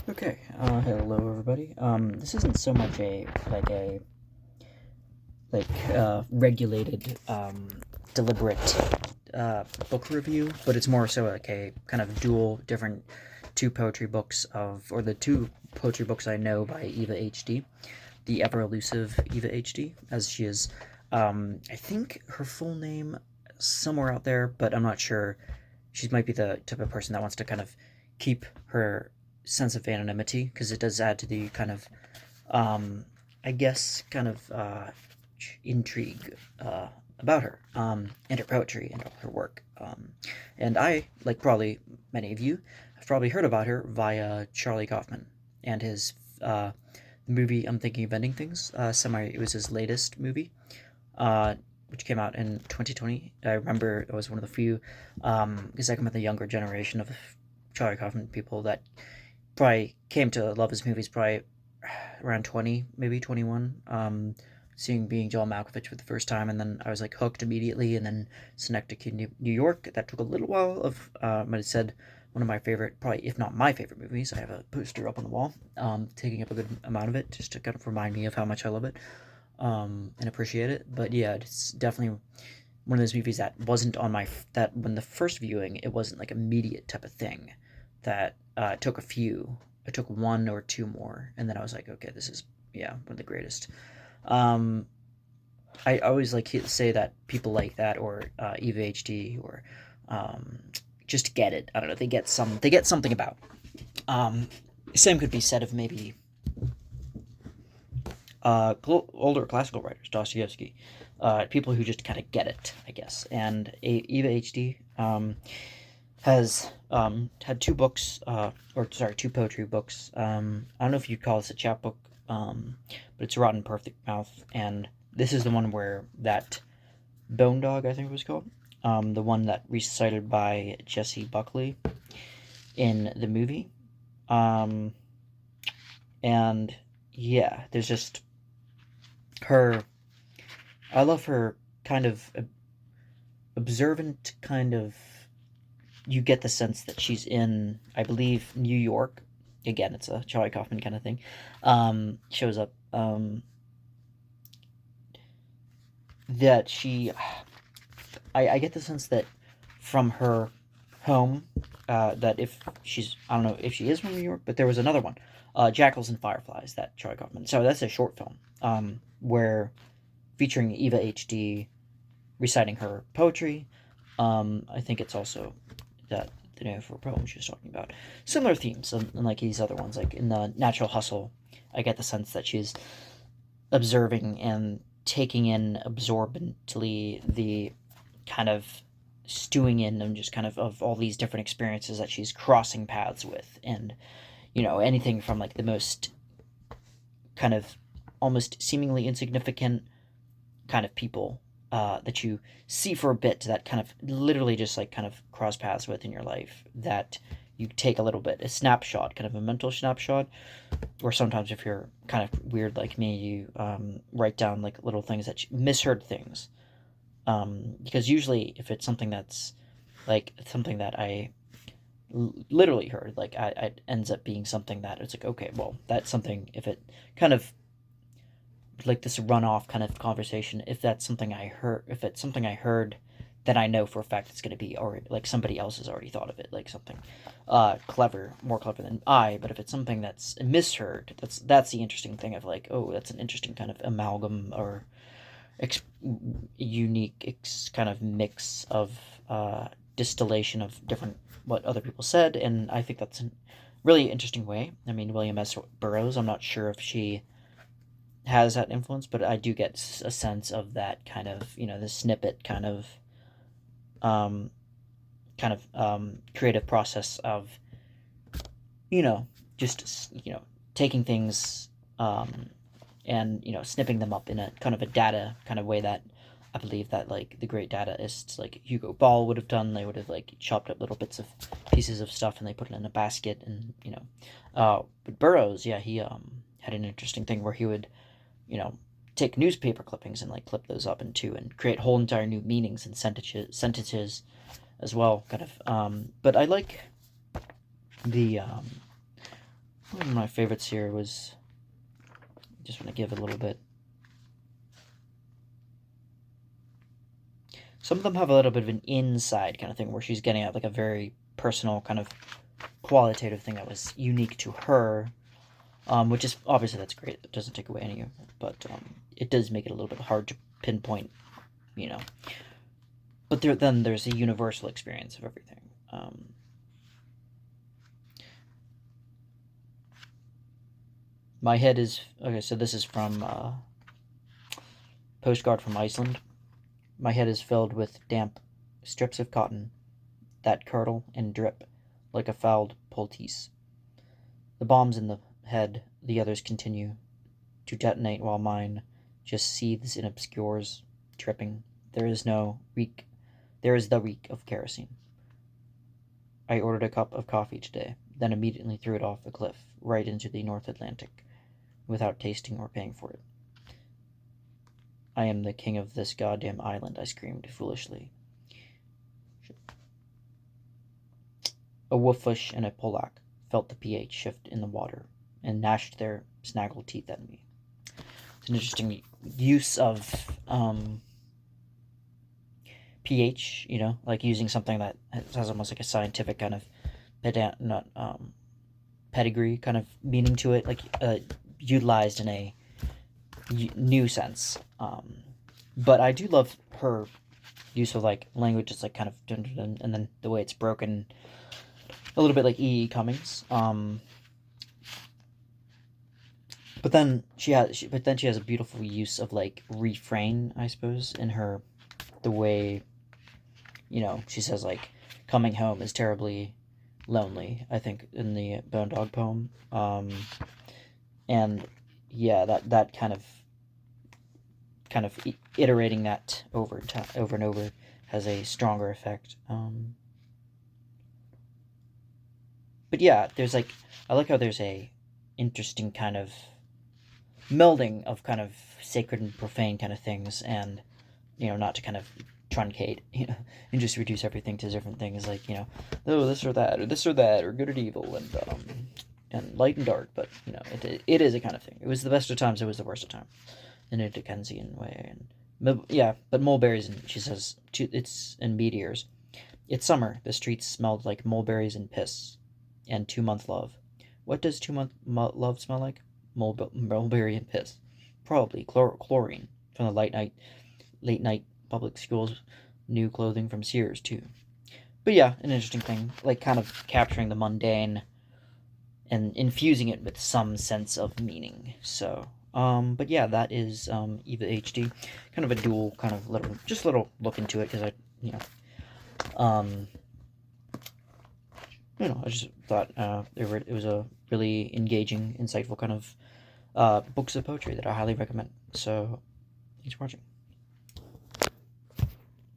Okay, hello everybody. This isn't so much regulated, deliberate, book review, but it's more so like a kind of dual different two poetry books or the two poetry books I know by Eva HD, the ever elusive Eva HD, as she is. I think her full name somewhere out there, but I'm not sure. She might be the type of person that wants to kind of keep her sense of anonymity because it does add to the kind of, um, I guess, kind of intrigue about her and her poetry and all her work. And I, like probably many of you, have probably heard about her via Charlie Kaufman and his movie I'm Thinking of Ending Things. It was his latest movie, uh, which came out in 2020. I remember it was one of the few, because I come with the younger generation of Charlie Kaufman people that probably came to love his movies probably around 20, maybe 21. Seeing Being John Malkovich for the first time, and then I was like hooked immediately, and then Synecdoche, New York. That took a little while of, but it said one of my favorite, probably if not my favorite movies. I have a poster up on the wall, taking up a good amount of it, just to kind of remind me of how much I love it, and appreciate it. But yeah, it's definitely one of those movies that wasn't on my that when the first viewing it wasn't like immediate type of thing that took a few. I took one or two more, and then I was like, okay, this is yeah one of the greatest. Um, I always like to say that people like that or Eva HD or um, just get it. I don't know. They get something about. Um, Same could be said of maybe older classical writers, Dostoevsky, people who just kind of get it, I guess. And Eva HD has had two books, or sorry, two poetry books. I don't know if you'd call this a chapbook, but it's Rotten Perfect Mouth, and this is the one where that Bone Dog, I think it was called, the one that recited by Jesse Buckley in the movie, um, and yeah, there's just her. I love her kind of observant kind of. You get the sense that she's in, I believe, New York. Again, it's a Charlie Kaufman kind of thing. Shows up. That she, I get the sense that from her home, that if she's, I don't know if she is from New York, but there was another one, Jackals and Fireflies, that Charlie Kaufman. So that's a short film, where featuring Eva HD reciting her poetry. I think it's also that the name of her poem she was talking about. Similar themes, like these other ones, like in the Natural Hustle, I get the sense that she's observing and taking in absorbently the kind of stewing in and just kind of all these different experiences that she's crossing paths with, and anything from like the most kind of almost seemingly insignificant kind of people that you see for a bit that kind of literally just like kind of cross paths with in your life, that you take a little bit, a snapshot, kind of a mental snapshot, or sometimes if you're kind of weird like me, you write down like little things that you misheard things, because usually if it's something that's like something that I literally heard, like it ends up being something that it's like, okay, well, that's something, if it kind of like this runoff kind of conversation, if that's something I heard, if it's something I heard, then I know for a fact it's going to be, or like somebody else has already thought of it, like something clever, more clever than I. But if it's something that's misheard, that's the interesting thing of like, oh, that's an interesting kind of amalgam or ex- unique kind of mix of distillation of different what other people said, and I think that's a really interesting way. I mean, William S. Burroughs, I'm not sure if she has that influence, but I do get a sense of that kind of, the snippet um, creative process of, you know, just taking things, and snipping them up in a kind of a data kind of way that I believe that like the great dataists like Hugo Ball would have done. They would have like chopped up little bits of pieces of stuff and they put it in a basket, and but Burroughs, yeah, he had an interesting thing where he would you know, take newspaper clippings and like clip those up into and create whole entire new meanings and sentences as well, kind of. But I like the One of my favorites here was, just want to give a little bit. Some of them have a little bit of an inside kind of thing where she's getting at like a very personal kind of qualitative thing that was unique to her, which is obviously that's great. It doesn't take away any of it, but it does make it a little bit hard to pinpoint, you know. But then there's a universal experience of everything. My head is okay. So this is from Postcard from Iceland. My head is filled with damp strips of cotton that curdle and drip like a fouled poultice. The bombs in the head, the others continue to detonate while mine just seethes and obscures, dripping. There is the reek of kerosene. I ordered a cup of coffee today, then immediately threw it off a cliff right into the North Atlantic without tasting or paying for it. I am the king of this goddamn island, I screamed foolishly. A wolfish and a Polak felt the pH shift in the water and gnashed their snaggled teeth at me. It's an interesting use of pH, you know, like using something that has almost like a scientific kind of pedigree kind of meaning to it, like utilized in a new sense. But I do love her use of like language. It's like kind of and then the way it's broken, a little bit like E. E. Cummings. But then she has a beautiful use of like refrain, I suppose, in her the way, you know, she says like coming home is terribly lonely, I think, in the Bone Dog poem. And yeah, that kind of iterating that over and over has a stronger effect. But yeah, there's like, I like how there's a interesting kind of melding of kind of sacred and profane kind of things, and, you know, not to kind of truncate, you know, and just reduce everything to different things, like, you know, oh, this or that, or good and evil, and light and dark. But, you know, it is a kind of thing. It was the best of times, it was the worst of times, in a Dickensian way. And yeah, but mulberries, and she says, it's in meteors. It's summer. The streets smelled like mulberries and piss, and 2-month love. What does 2-month love smell like? Mulberry and piss. Probably chlorine from the late night public schools. New clothing from Sears too. But yeah, an interesting thing, like kind of capturing the mundane and infusing it with some sense of meaning. So, but yeah, that is Eva HD. Kind of a dual, kind of little look into it, because I just thought it was a really engaging, insightful kind of books of poetry that I highly recommend. So, thanks for watching.